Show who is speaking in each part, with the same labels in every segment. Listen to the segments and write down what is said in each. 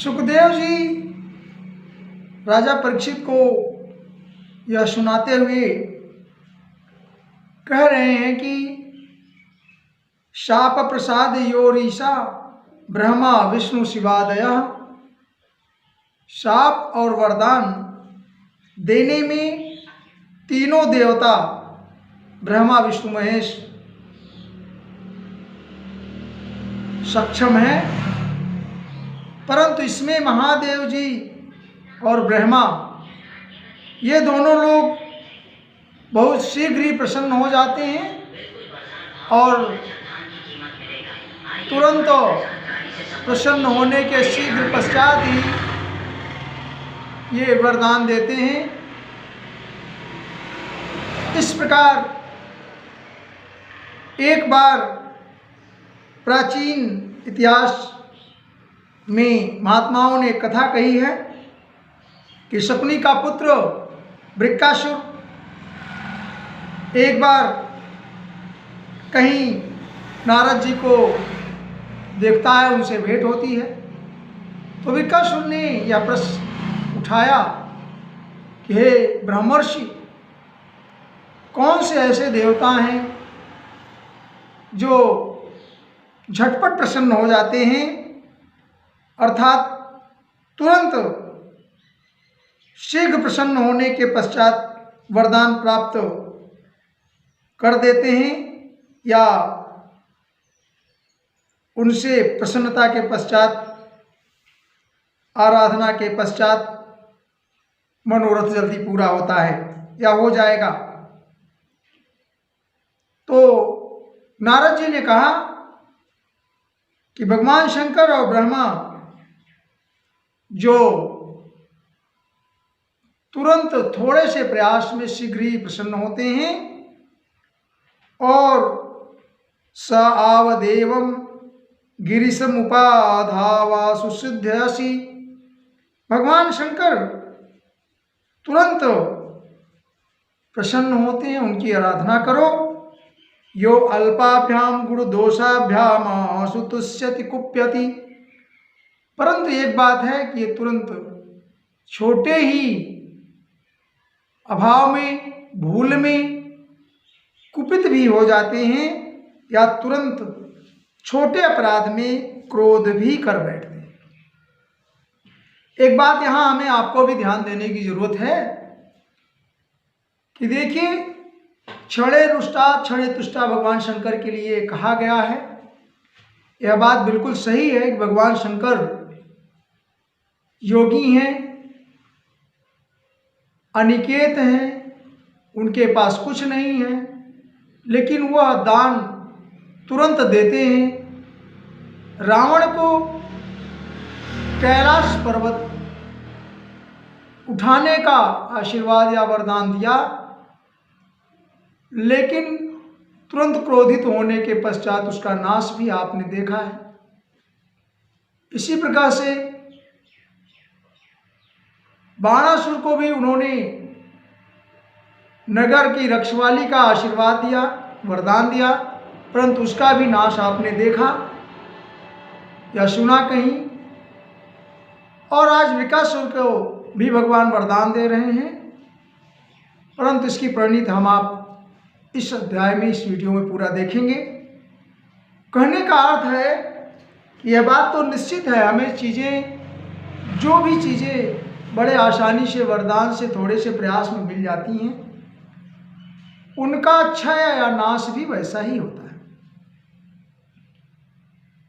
Speaker 1: सुखदेव जी राजा परीक्षित को यह सुनाते हुए कह रहे हैं कि शाप प्रसाद योरीसा ब्रह्मा विष्णु शिवादयः। शाप और वरदान देने में तीनों देवता ब्रह्मा विष्णु महेश सक्षम है, परंतु इसमें महादेव जी और ब्रह्मा ये दोनों लोग बहुत शीघ्र ही प्रसन्न हो जाते हैं और तुरंत प्रसन्न होने के शीघ्र पश्चात ही ये वरदान देते हैं। इस प्रकार एक बार प्राचीन इतिहास में महात्माओं ने कथा कही है कि शकुनी का पुत्र वृक्कासुर एक बार कहीं नारद जी को देखता है, उनसे भेंट होती है, तो वृक्कासुर ने यह प्रश्न उठाया कि हे ब्रह्मर्षि, कौन से ऐसे देवता हैं जो झटपट प्रसन्न हो जाते हैं, अर्थात तुरंत शीघ्र प्रसन्न होने के पश्चात वरदान प्राप्त कर देते हैं, या उनसे प्रसन्नता के पश्चात आराधना के पश्चात मनोरथ जल्दी पूरा होता है या हो जाएगा। तो नारद जी ने कहा कि भगवान शंकर और ब्रह्मा जो तुरंत थोड़े से प्रयास में शीघ्र ही प्रसन्न होते हैं, और स आवदेवम गिरिशमुपाधावा सुसिद्ध्यसि। भगवान शंकर तुरंत प्रसन्न होते हैं, उनकी आराधना करो। यो अल्पाभ्याम गुरु दोषाभ्याम सुतुष्यति कुप्यति। परंतु एक बात है कि ये तुरंत छोटे ही अभाव में, भूल में कुपित भी हो जाते हैं, या तुरंत छोटे अपराध में क्रोध भी कर बैठते हैं। एक बात यहाँ हमें आपको भी ध्यान देने की जरूरत है कि देखिए, क्षणे रुष्टा क्षणे तुष्टा भगवान शंकर के लिए कहा गया है। यह बात बिल्कुल सही है कि भगवान शंकर योगी हैं, अनिकेत हैं, उनके पास कुछ नहीं है, लेकिन वह दान तुरंत देते हैं। रावण को कैलाश पर्वत उठाने का आशीर्वाद या वरदान दिया, लेकिन तुरंत क्रोधित होने के पश्चात उसका नाश भी आपने देखा है। इसी प्रकार से बाणासुर को भी उन्होंने नगर की रखवाली का आशीर्वाद दिया, वरदान दिया, परंतु उसका भी नाश आपने देखा या सुना कहीं। और आज वृक्कासुर को भी भगवान वरदान दे रहे हैं, परंतु इसकी परिणति हम आप इस अध्याय में, इस वीडियो में पूरा देखेंगे। कहने का अर्थ है कि यह बात तो निश्चित है, हमें चीज़ें, जो भी चीज़ें बड़े आसानी से वरदान से थोड़े से प्रयास में मिल जाती हैं, उनका क्षय या नाश भी वैसा ही होता है।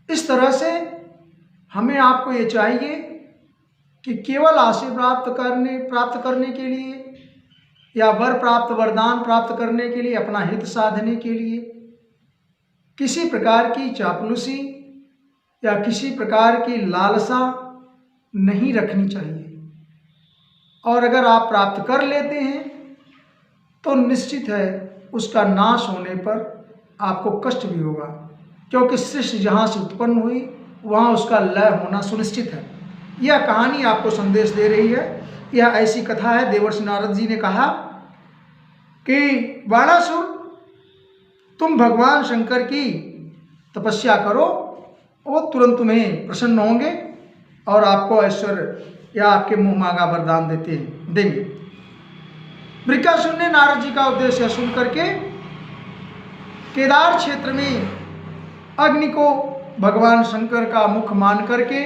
Speaker 1: इस तरह से हमें आपको ये चाहिए कि केवल आशीर्वाद प्राप्त करने के लिए या वर प्राप्त, वरदान प्राप्त करने के लिए, अपना हित साधने के लिए किसी प्रकार की चापलूसी या किसी प्रकार की लालसा नहीं रखनी चाहिए। और अगर आप प्राप्त कर लेते हैं तो निश्चित है उसका नाश होने पर आपको कष्ट भी होगा, क्योंकि सृष्टि जहाँ से उत्पन्न हुई वहाँ उसका लय होना सुनिश्चित है। यह कहानी आपको संदेश दे रही है। यह ऐसी कथा है, देवर्षि नारद जी ने कहा कि बाणासुर, तुम भगवान शंकर की तपस्या करो, वो तुरंत तुम्हें प्रसन्न होंगे और आपको ऐश्वर्य या आपके मुंह मांगा वरदान देंगे। वृकासुर ने नारद जी का उद्देश्य सुन करके केदार क्षेत्र में अग्नि को भगवान शंकर का मुख मान करके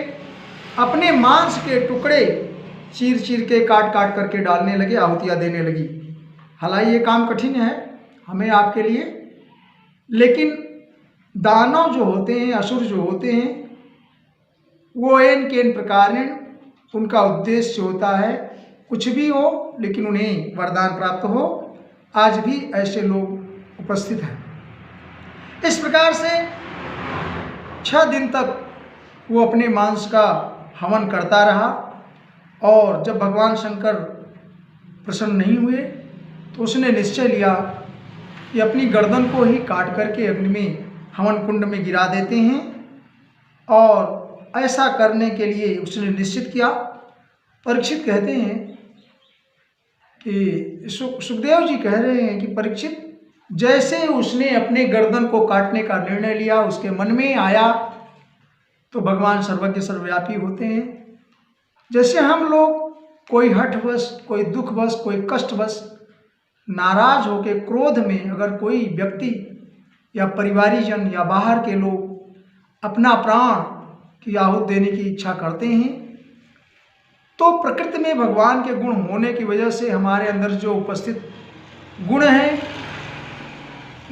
Speaker 1: अपने मांस के टुकड़े चीर चीर के काट काट करके डालने लगे, आहुतियाँ देने लगी। हालांकि ये काम कठिन है हमें आपके लिए, लेकिन दानव जो होते हैं, असुर जो होते हैं, वो एन के इन प्रकार उनका उद्देश्य होता है कुछ भी हो, लेकिन उन्हें वरदान प्राप्त हो। आज भी ऐसे लोग उपस्थित हैं। इस प्रकार से 6 दिन तक वो अपने मांस का हवन करता रहा, और जब भगवान शंकर प्रसन्न नहीं हुए तो उसने निश्चय लिया कि अपनी गर्दन को ही काट करके अग्नि में हवन कुंड में गिरा देते हैं। और ऐसा करने के लिए उसने निश्चित किया। परीक्षित कहते हैं कि सुखदेव जी कह रहे हैं कि परीक्षित, जैसे उसने अपने गर्दन को काटने का निर्णय लिया, उसके मन में आया, तो भगवान सर्वज्ञ सर्वव्यापी होते हैं। जैसे हम लोग कोई हठवश, कोई दुखवश, कोई कष्टवश नाराज होकर क्रोध में अगर कोई व्यक्ति या परिवारीजन या बाहर के लोग अपना प्राण की आहुति देने की इच्छा करते हैं, तो प्रकृति में भगवान के गुण होने की वजह से हमारे अंदर जो उपस्थित गुण है,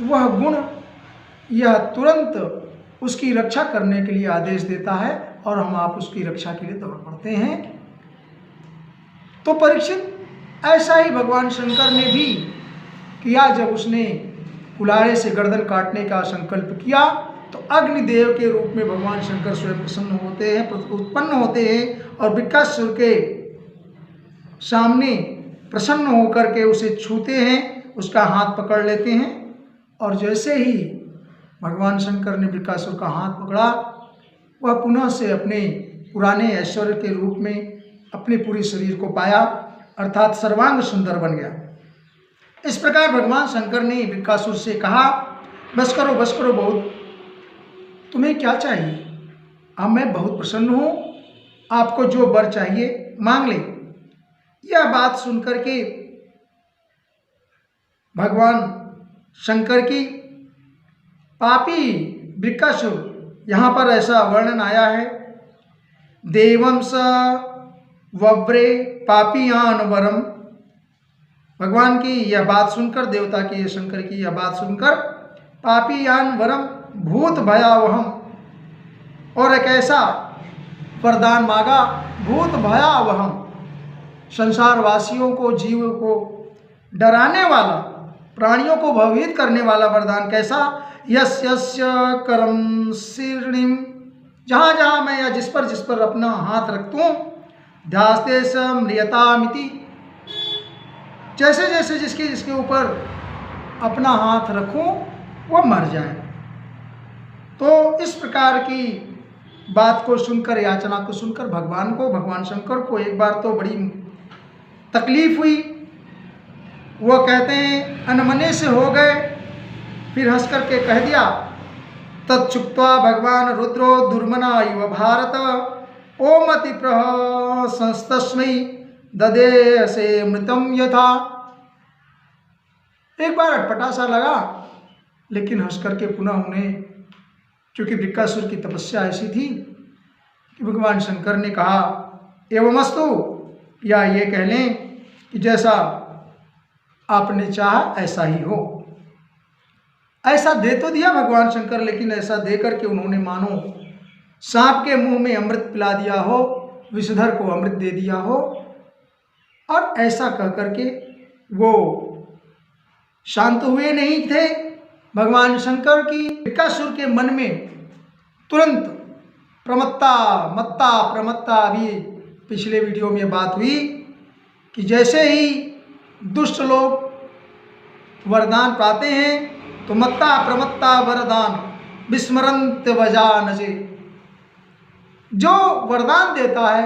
Speaker 1: वह गुण यह तुरंत उसकी रक्षा करने के लिए आदेश देता है, और हम आप उसकी रक्षा के लिए दौड़ पड़ते हैं। तो परीक्षित ऐसा ही भगवान शंकर ने भी किया। जब उसने कुल्हाड़े से गर्दन काटने का संकल्प किया, तो अग्निदेव के रूप में भगवान शंकर स्वयं प्रसन्न होते हैं, उत्पन्न होते हैं, और वृकासुर के सामने प्रसन्न होकर के उसे छूते हैं, उसका हाथ पकड़ लेते हैं। और जैसे ही भगवान शंकर ने वृकासुर का हाथ पकड़ा, वह पुनः से अपने पुराने ऐश्वर्य के रूप में अपने पूरे शरीर को पाया, अर्थात सर्वांग सुंदर बन गया। इस प्रकार भगवान शंकर ने वृकासुर से कहा, बस करो बहुत, तुम्हें क्या चाहिए? अब मैं बहुत प्रसन्न हूँ, आपको जो वर चाहिए मांग ले। यह बात सुनकर के भगवान शंकर की पापी वृकासुर, यहाँ पर ऐसा वर्णन आया है, देवं स वव्रे पापियान वरम। भगवान की यह बात सुनकर, देवता की, शंकर की यह बात सुनकर, पापियान वरम भूत भयावहम, और एक ऐसा वरदान मांगा, भूत भयावहम, संसार वासियों को, जीव को डराने वाला, प्राणियों को भयभीत करने वाला वरदान। कैसा? यस यस्य करम शीर्णिम, जहाँ जहाँ मैं या जिस पर अपना हाथ रखूँ, ध्यास्ते सम्रियतामिति, जैसे जैसे जिसके ऊपर अपना हाथ रखूँ वह मर जाए। तो इस प्रकार की बात को सुनकर, याचना को सुनकर भगवान शंकर को एक बार तो बड़ी तकलीफ हुई। वह कहते हैं अनमने से हो गए। फिर हंस करके कह दिया, तत्चुक्त्वा भगवान रुद्रो दुर्मना इव भारत ओमति प्रह संस्तस्मै ददे से मृतम यथा। एक बार अटपटा सा लगा, लेकिन हंस करके पुनः उन्हें, क्योंकि वृकासुर की तपस्या ऐसी थी कि भगवान शंकर ने कहा एवमस्तु, या ये कह लें कि जैसा आपने चाहा ऐसा ही हो। ऐसा दे तो दिया भगवान शंकर, लेकिन ऐसा दे करके उन्होंने मानो सांप के मुंह में अमृत पिला दिया हो, विषधर को अमृत दे दिया हो। और ऐसा कह करके वो शांत हुए नहीं थे। भगवान शंकर की वृकासुर के मन में तुरंत प्रमत्ता, अभी पिछले वीडियो में बात हुई कि जैसे ही दुष्ट लोग वरदान पाते हैं तो मत्ता प्रमत्ता वरदान विस्मरंत वजानजे, जो वरदान देता है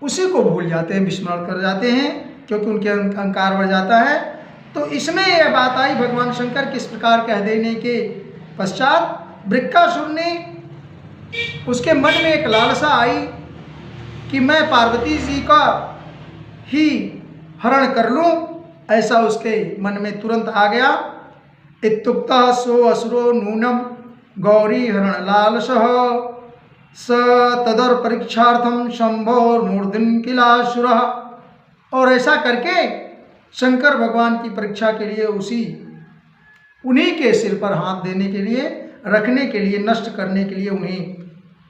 Speaker 1: उसी को भूल जाते हैं, विस्मरण कर जाते हैं, क्योंकि उनके अहंकार बढ़ जाता है। तो इसमें यह बात आई भगवान शंकर किस प्रकार कह देने के पश्चात वृकासुर ने उसके मन में एक लालसा आई कि मैं पार्वती जी का ही हरण कर लूं। ऐसा उसके मन में तुरंत आ गया। इत्युक्तः सो असुरो नूनम गौरी हरण लालसः स तदर परीक्षार्थम शंभोर्मूर्धन किलासुरः। और ऐसा करके शंकर भगवान की परीक्षा के लिए उन्हीं के सिर पर हाथ देने के लिए, रखने के लिए, नष्ट करने के लिए उन्हें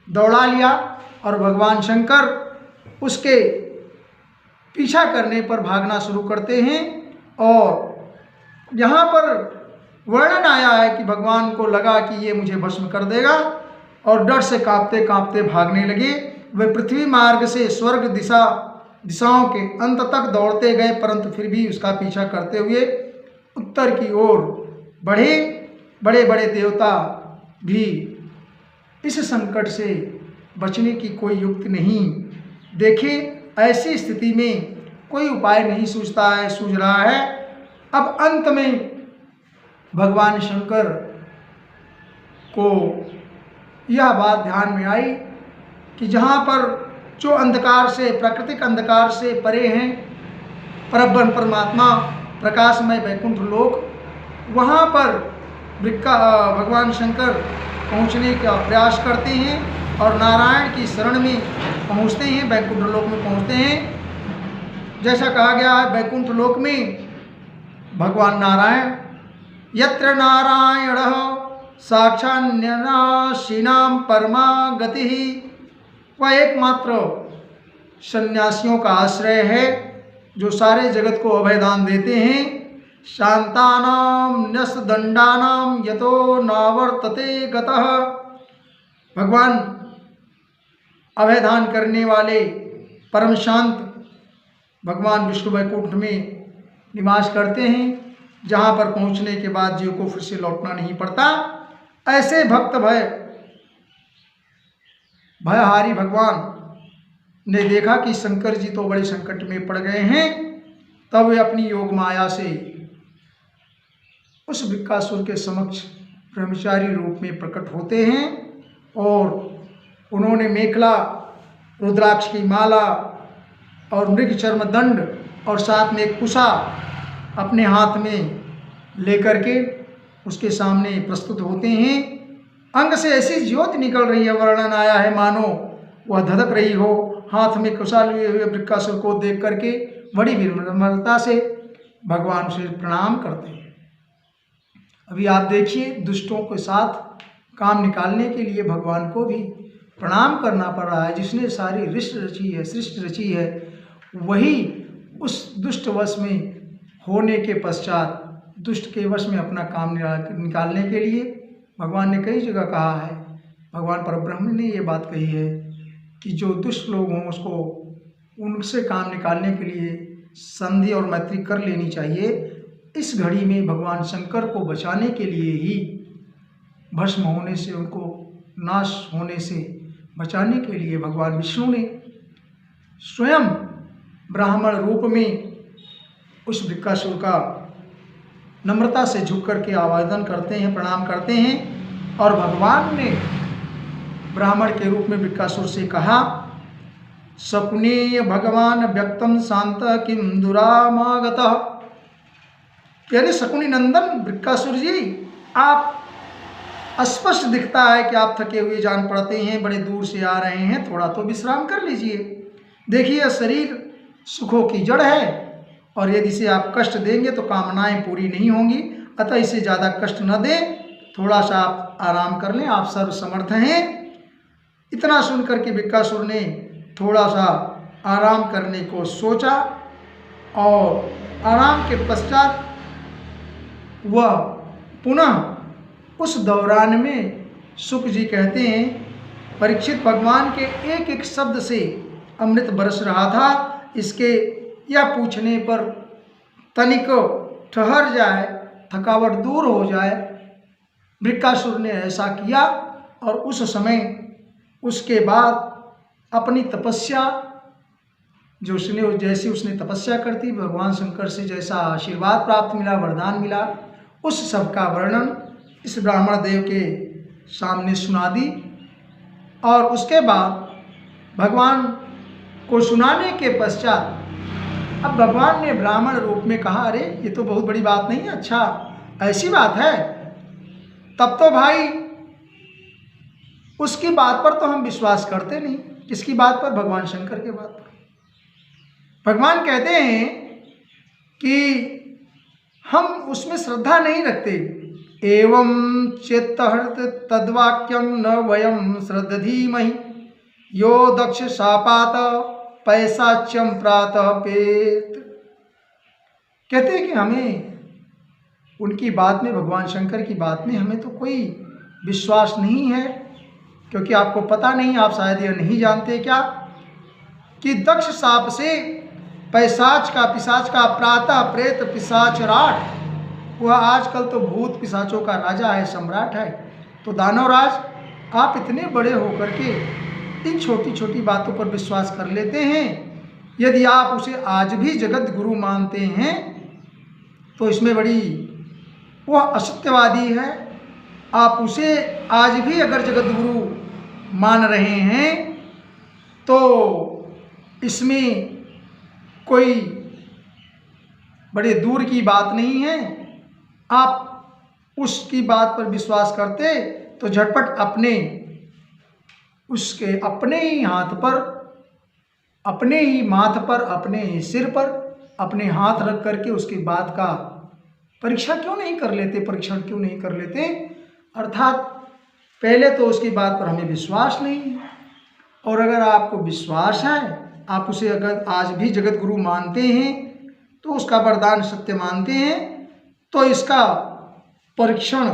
Speaker 1: दौड़ा लिया। और भगवान शंकर उसके पीछा करने पर भागना शुरू करते हैं। और यहाँ पर वर्णन आया है कि भगवान को लगा कि ये मुझे भस्म कर देगा और डर से कांपते कांपते भागने लगे। वे पृथ्वी मार्ग से स्वर्ग दिशाओं के अंत तक दौड़ते गए, परंतु फिर भी उसका पीछा करते हुए उत्तर की ओर बढ़े। बड़े बड़े देवता भी इस संकट से बचने की कोई युक्ति नहीं देखे। ऐसी स्थिति में कोई उपाय नहीं सूझ रहा है। अब अंत में भगवान शंकर को यह बात ध्यान में आई कि जहाँ पर जो अंधकार से, प्राकृतिक अंधकार से परे हैं, परब्रह्म परमात्मा प्रकाशमय वैकुंठ लोक, वहाँ पर भगवान शंकर पहुँचने का प्रयास करते हैं और नारायण की शरण में पहुँचते हैं, वैकुंठ लोक में पहुँचते हैं। जैसा कहा गया है, वैकुंठ लोक में भगवान नारायण, यत्र नारायणः साक्षान्यनाशिनां परमा गतिः, वह एकमात्र सन्यासियों का आश्रय है जो सारे जगत को अभयदान देते हैं। शांतानां न्यसदंडानां यतो नावर्तते गतः, भगवान अभयदान करने वाले परम शांत भगवान विष्णु वैकुंठ में निवास करते हैं, जहाँ पर पहुँचने के बाद जीव को फिर से लौटना नहीं पड़ता। ऐसे भक्त भयहारी भगवान ने देखा कि शंकर जी तो बड़े संकट में पड़ गए हैं। तब वे अपनी योग माया से उस वृक्कासुर के समक्ष ब्रह्मचारी रूप में प्रकट होते हैं और उन्होंने मेखला, रुद्राक्ष की माला और मृग चर्म दंड और साथ में एक कुशा अपने हाथ में लेकर के उसके सामने प्रस्तुत होते हैं। अंग से ऐसी ज्योति निकल रही है, वर्णन आया है मानो वह धधक रही हो। हाथ में कुशा लिए हुए वृक्कासुर को देख करके बड़ी विनम्रता से भगवान से प्रणाम करते हैं। अभी आप देखिए, दुष्टों के साथ काम निकालने के लिए भगवान को भी प्रणाम करना पड़ रहा है। जिसने सारी सृष्टि रची है, वही उस दुष्ट वश में होने के पश्चात दुष्ट के वश में अपना काम निकालने के लिए भगवान ने कई जगह कहा है। भगवान परब्रह्म ने ये बात कही है कि जो दुष्ट लोग हों उसको उनसे काम निकालने के लिए संधि और मैत्री कर लेनी चाहिए। इस घड़ी में भगवान शंकर को बचाने के लिए ही, भस्म होने से, उनको नाश होने से बचाने के लिए भगवान विष्णु ने स्वयं ब्राह्मण रूप में उस वृक्कासुर का नम्रता से झुक करके आवेदन करते हैं, प्रणाम करते हैं। और भगवान ने ब्राह्मण के रूप में वृक्कासुर से कहा, शकुनीय भगवान व्यक्तम शांत किम दुरामागतः, यानी शकुनी नंदन वृक्कासुर जी, आप स्पष्ट दिखता है कि आप थके हुए जान पड़ते हैं, बड़े दूर से आ रहे हैं, थोड़ा तो विश्राम कर लीजिए। देखिए, शरीर सुखों की जड़ है और यदि इसे आप कष्ट देंगे तो कामनाएं पूरी नहीं होंगी। अतः इसे ज़्यादा कष्ट न दें, थोड़ा सा आप आराम कर लें, आप सर्वसमर्थ हैं। इतना सुनकर के वृक्कासुर ने थोड़ा सा आराम करने को सोचा और आराम के पश्चात वह पुनः उस दौरान में, शुक जी कहते हैं, परीक्षित भगवान के एक एक शब्द से अमृत बरस रहा था। इसके यह पूछने पर तनिक ठहर जाए, थकावट दूर हो जाए, वृक्कासुर ने ऐसा किया। और उस समय उसके बाद अपनी तपस्या जो जैसी उसने तपस्या करती, भगवान शंकर से जैसा आशीर्वाद प्राप्त मिला, वरदान मिला, उस सब का वर्णन इस ब्राह्मण देव के सामने सुना दी। और उसके बाद भगवान को सुनाने के पश्चात अब भगवान ने ब्राह्मण रूप में कहा, अरे ये तो बहुत बड़ी बात नहीं है, अच्छा ऐसी बात है, तब तो भाई उसकी बात पर तो हम विश्वास करते नहीं। किसकी बात पर? भगवान शंकर की बात पर। भगवान कहते हैं कि हम उसमें श्रद्धा नहीं रखते। एवं चेत्तहर्त तद्वाक्यम न वयम श्रद्धीमहि यो दक्ष शापात पैसाच्यम प्रातः पेत। कहते हैं कि हमें उनकी बात में, भगवान शंकर की बात में हमें तो कोई विश्वास नहीं है, क्योंकि आपको पता नहीं, आप शायद यह नहीं जानते क्या कि दक्ष साप से पिशाच का प्रातः प्रेत पिशाचराट, वह आजकल तो भूत पिशाचों का राजा है, सम्राट है। तो दानवराज, आप इतने बड़े होकर के इन छोटी छोटी बातों पर विश्वास कर लेते हैं। यदि आप उसे आज भी जगत गुरु मानते हैं तो इसमें बड़ी, वह असत्यवादी है। आप उसे आज भी अगर जगत गुरु मान रहे हैं तो इसमें कोई बड़े दूर की बात नहीं है। आप उसकी बात पर विश्वास करते तो झटपट उसके अपने ही हाथ पर, अपने ही माथ पर, अपने ही सिर पर अपने हाथ रख करके उसकी बात का परीक्षण क्यों नहीं कर लेते? अर्थात पहले तो उसकी बात पर हमें विश्वास नहीं है, और अगर आपको विश्वास है, आप उसे अगर आज भी जगत गुरु मानते हैं, तो उसका वरदान सत्य मानते हैं, तो इसका परीक्षण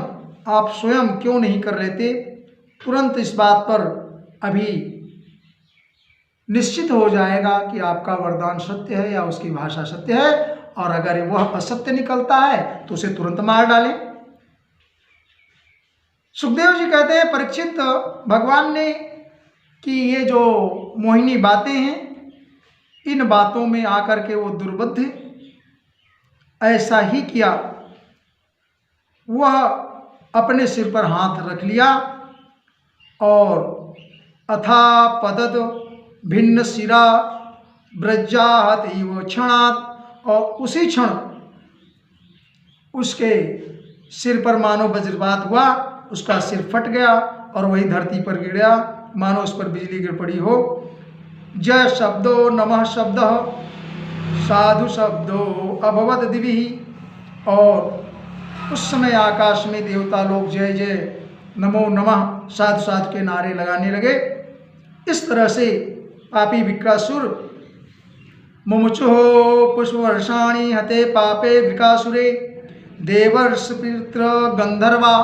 Speaker 1: आप स्वयं क्यों नहीं कर लेते? तुरंत इस बात पर अभी निश्चित हो जाएगा कि आपका वरदान सत्य है या उसकी भाषा सत्य है, और अगर वह असत्य निकलता है तो उसे तुरंत मार डालें। सुखदेव जी कहते हैं, परीक्षित, भगवान ने कि ये जो मोहिनी बातें हैं, इन बातों में आकर के वो दुर्बुद्धि ऐसा ही किया। वह अपने सिर पर हाथ रख लिया और अथा पदद भिन्न सिरा ब्रजाहत इव क्षणात्, और उसी क्षण उसके सिर पर मानो वज्रपात हुआ, उसका सिर फट गया और वही धरती पर गिर गया, मानो उस पर बिजली गिर पड़ी हो। जय शब्दो नमः शब्द साधु शब्दो अभवत दिवि, और उस समय आकाश में देवता लोग जय जय नमो नमः साधु साधु के नारे लगाने लगे। इस तरह से पापी विक्रासुर मुमुचुः पुष्पवर्षाणि हते पापे विकासुरे देवर्ष पितृ गंधर्वा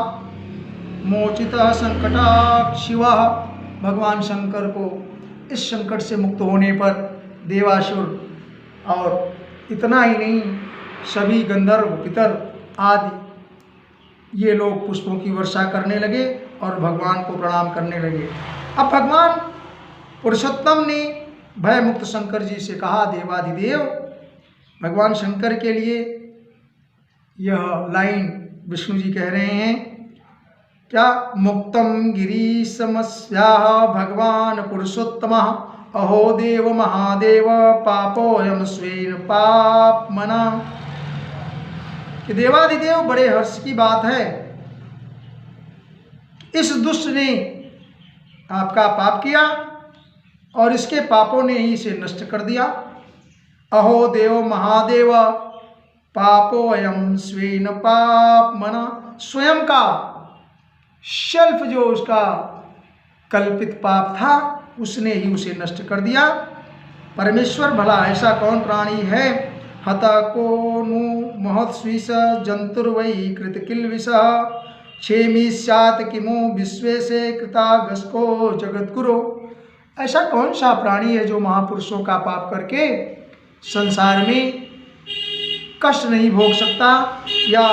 Speaker 1: मोचितः संकटात् शिवः। भगवान शंकर को इस संकट से मुक्त होने पर देवासुर, और इतना ही नहीं, सभी गंधर्व पितर आदि ये लोग पुष्पों की वर्षा करने लगे और भगवान को प्रणाम करने लगे। अब भगवान पुरुषोत्तम ने भय मुक्त शंकर जी से कहा, देवाधिदेव, भगवान शंकर के लिए यह लाइन विष्णु जी कह रहे हैं क्या? मुक्तम गिरी समस्या भगवान पुरुषोत्तम अहो देव महादेव पापोयम स्वेन पाप मना। कि देवाधिदेव, बड़े हर्ष की बात है, इस दुष्ट ने आपका पाप किया और इसके पापों ने ही इसे नष्ट कर दिया। अहो देव महादेव पापो अयम स्वेन पाप मना। स्वयं का सेल्फ जो उसका कल्पित पाप था, उसने ही उसे नष्ट कर दिया। परमेश्वर, भला ऐसा कौन प्राणी है? हता को नु महत्स्विष जंतुर्वै कृत किल्विषः क्षेमी स्यात् किमु विश्वेशे कृतागस्को जगद्गुरो। ऐसा कौन सा प्राणी है जो महापुरुषों का पाप करके संसार में कष्ट नहीं भोग सकता या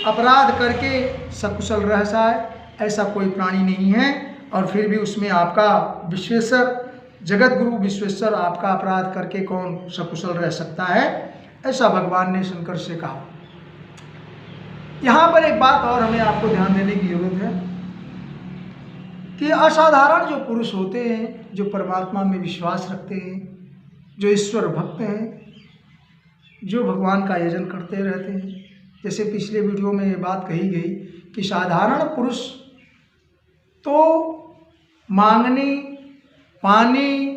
Speaker 1: अपराध करके सकुशल रह जाए? ऐसा कोई प्राणी नहीं है। और फिर भी उसमें आपका विश्वेश्वर, जगत गुरु विश्वेश्वर, आपका अपराध करके कौन सकुशल रह सकता है? ऐसा भगवान ने शंकर से कहा। यहाँ पर एक बात और हमें आपको ध्यान देने की जरूरत है कि असाधारण जो पुरुष होते हैं, जो परमात्मा में विश्वास रखते हैं, जो ईश्वर भक्त हैं, जो भगवान का यजन करते रहते हैं, जैसे पिछले वीडियो में ये बात कही गई कि साधारण पुरुष तो मांगने, पाने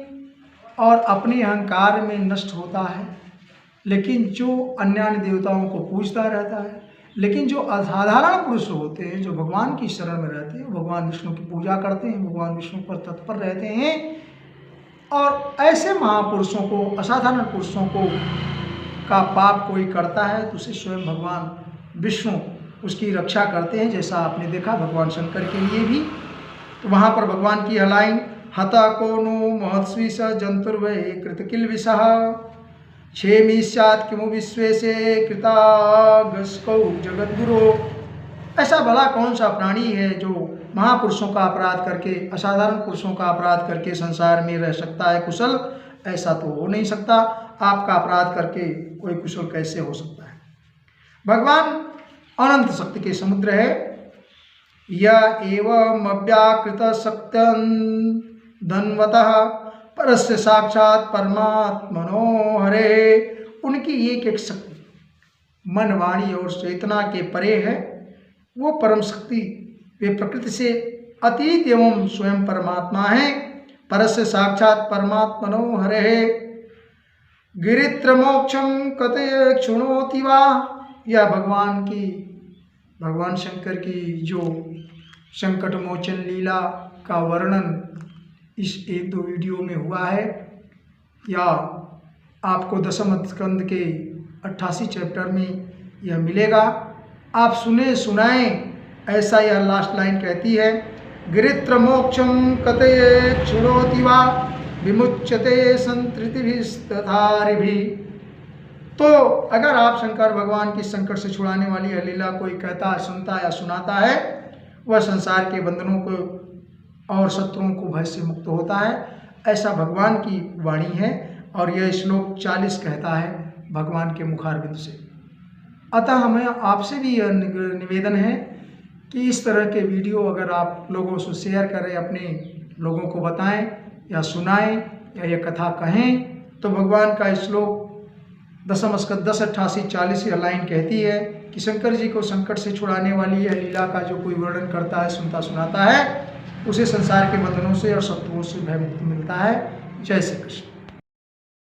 Speaker 1: और अपने अहंकार में नष्ट होता है, लेकिन जो अन्य देवताओं को पूजता रहता है। लेकिन जो असाधारण पुरुष होते हैं, जो भगवान की शरण में रहते हैं, भगवान विष्णु की पूजा करते हैं, भगवान विष्णु पर तत्पर रहते हैं, और ऐसे महापुरुषों को, असाधारण पुरुषों को का पाप कोई करता है तो उसे स्वयं भगवान विष्णु उसकी रक्षा करते हैं। जैसा आपने देखा भगवान शंकर के लिए भी, तो वहाँ पर भगवान की लाइन, हता को नो महत्स्वी स जंतुर्वै कृतकिल विषः क्षेमीष्यात् किमु विश्वे से कृतागस्कौ जगद्गुरो। ऐसा भला कौन सा प्राणी है जो महापुरुषों का अपराध करके, असाधारण पुरुषों का अपराध करके संसार में रह सकता है कुशल? ऐसा तो हो नहीं सकता। आपका अपराध करके कोई कुशल कैसे हो सकता है? भगवान अनंत शक्ति के समुद्र है। य एवं अव्याकृत शक्त्यं धन्वतः परस्य साक्षात परमात्मनो हरे। उनकी एक एक शक्ति मन, वाणी और चेतना के परे है। वो परम शक्ति, वे प्रकृति से अतीत एवं स्वयं परमात्मा है। परस्य साक्षात परमात्मनो हरे। गिरित्र मोक्षम कतये क्षुणोति वा। यह भगवान शंकर की जो संकट मोचन लीला का वर्णन इस 1-2 वीडियो में हुआ है, या आपको दशम स्कंद के 88 चैप्टर में यह मिलेगा। आप सुने सुनाएं, ऐसा यह लास्ट लाइन कहती है, गिरित्र मोक्षम कतये क्षुणोति वा विमुच्यते संतृतिभिस्तथारिभिः। तो अगर आप शंकर भगवान की संकट से छुड़ाने वाली यह लीला कोई कहता, सुनता या सुनाता है, वह संसार के बंधनों को और शत्रुओं को भय से मुक्त होता है। ऐसा भगवान की वाणी है, और यह श्लोक 40 कहता है भगवान के मुखारविंद से। अतः हमें आपसे भी यह निवेदन है कि इस तरह के वीडियो अगर आप लोगों से शेयर करें, अपने लोगों को बताएं या सुनाएं या ये कथा कहें, तो भगवान का श्लोक दशम स्कंद 10:88-40 यह लाइन कहती है कि शंकर जी को संकट से छुड़ाने वाली यह लीला का जो कोई वर्णन करता है, सुनता सुनाता है, उसे संसार के बंधनों से और शत्रुओं से भय मुक्ति मिलता है। जय श्री कृष्ण।